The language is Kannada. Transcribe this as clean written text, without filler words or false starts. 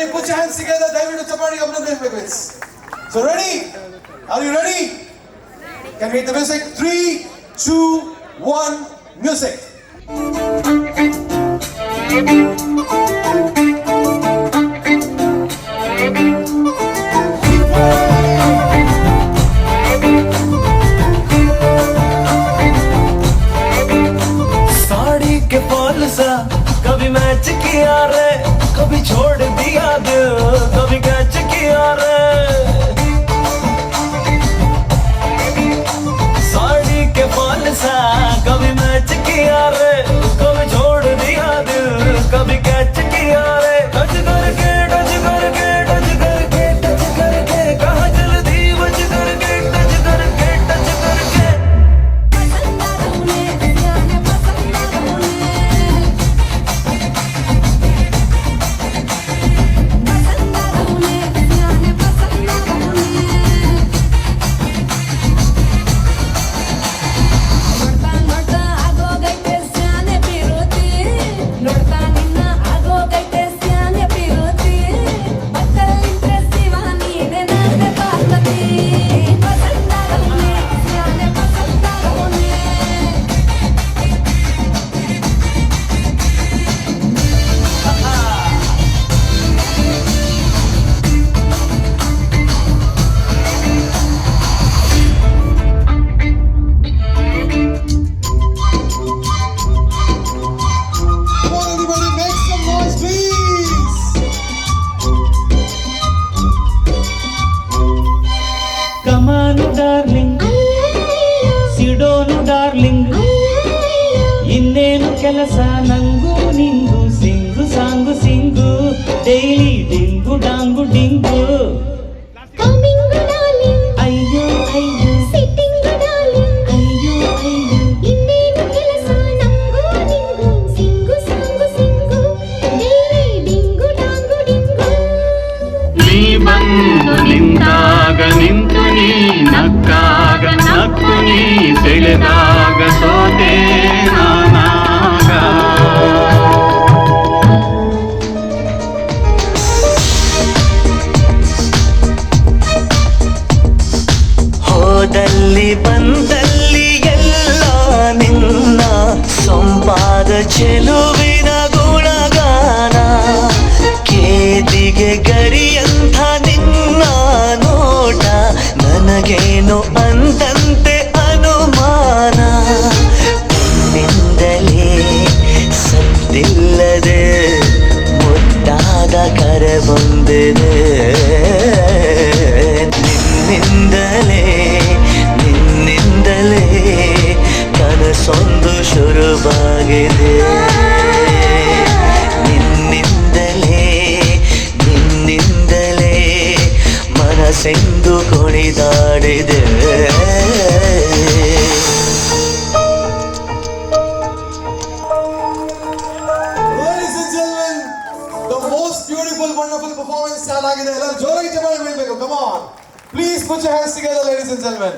ready? Put your hands together. ದಯವಿಟ್ಟು ಚಪ್ಪಾಳೆ ಅಭಿನಂದಿಸಬೇಕು. So ready? Are you ready? Can we hit the music? 3, 2, 1, music. Sari के फॉल सा कभी मैच किया रे, कभी छोड़ दिया दिल, कभी कैच किया रे। साड़ी के फॉल सा कभी मैच किया रे, कभी छोड़ दिया दिल, कभी कैच किया रे। टच करके टच करके टच करके टच करके कहाँ जल्दी बच करके टच करके टच करके। Come on, everybody, make some noise, please. ಕಮಾನು ಡಾರ್ಲಿಂಗ್, ಸಿಡೋನು ಡಾರ್ಲಿಂಗ್, ಇನ್ನೇನು ಕೆಲಸ ನಂಗೂ ನಿಂಗು, ಸಿಂಗು ಸಾಂಗು ಸಿಂಗು, ಡೈಲಿ ಡಿಂಗು ಡಾಂಗು ಡಿಂಗು. ಅಯ್ಯೋ ಅಯ್ಯೋ ಅಯ್ಯೋ ಅಯ್ಯೋ ನೀ ಬಂದು ನಿಂತಾಗ ನಿಂತು ನೀ ನಕ್ಕಾಗ ನಕ್ಕು ನೀ ಸೆಳೆದಾಗ ಸೋತೆ ನಾನಾಗ. ಹೋದಲ್ಲಿ ಬಂದಲ್ಲಿ ಎಲ್ಲ ನಿನ್ನ ಸಂಪಾದ ಚೆಲುವಿನ ಗುಣಗಾನ, ಕೇದಿಗೆ ಗರಿಯಂಥ ನಿನ್ನ ನೋಟ, ನನಗೇನು ಅಂದಂತೆ ಅನುಮಾನ. ನಿನ್ನಿಂದಲೇ ಸದ್ದಿಲ್ಲದೆ ಮುದ್ದಾದ ಕರೆ ಬಂದಿದೆ, ನಿನ್ನಿಂದಲೇ ನಿನ್ನಿಂದಲೇ ಕನಸೊಂದು ಶುರುವಾಗಿದೆ. ನಿನ್ನಿಂದಲೇ ನಿನ್ನಿಂದಲೇ ಮನಸ್ಸೆಂದು ಕುಣಿದಾಡಿದೆ. Ladies and gentlemen, the most beautiful, wonderful performance start ಆಗಿದೆ. ಎಲ್ಲರೂ ಜೋರಾಗಿ ಚಪ್ಪಾಳೆ ಬೀಳಬೇಕು. Come on. Please put your hands together, ladies and gentlemen.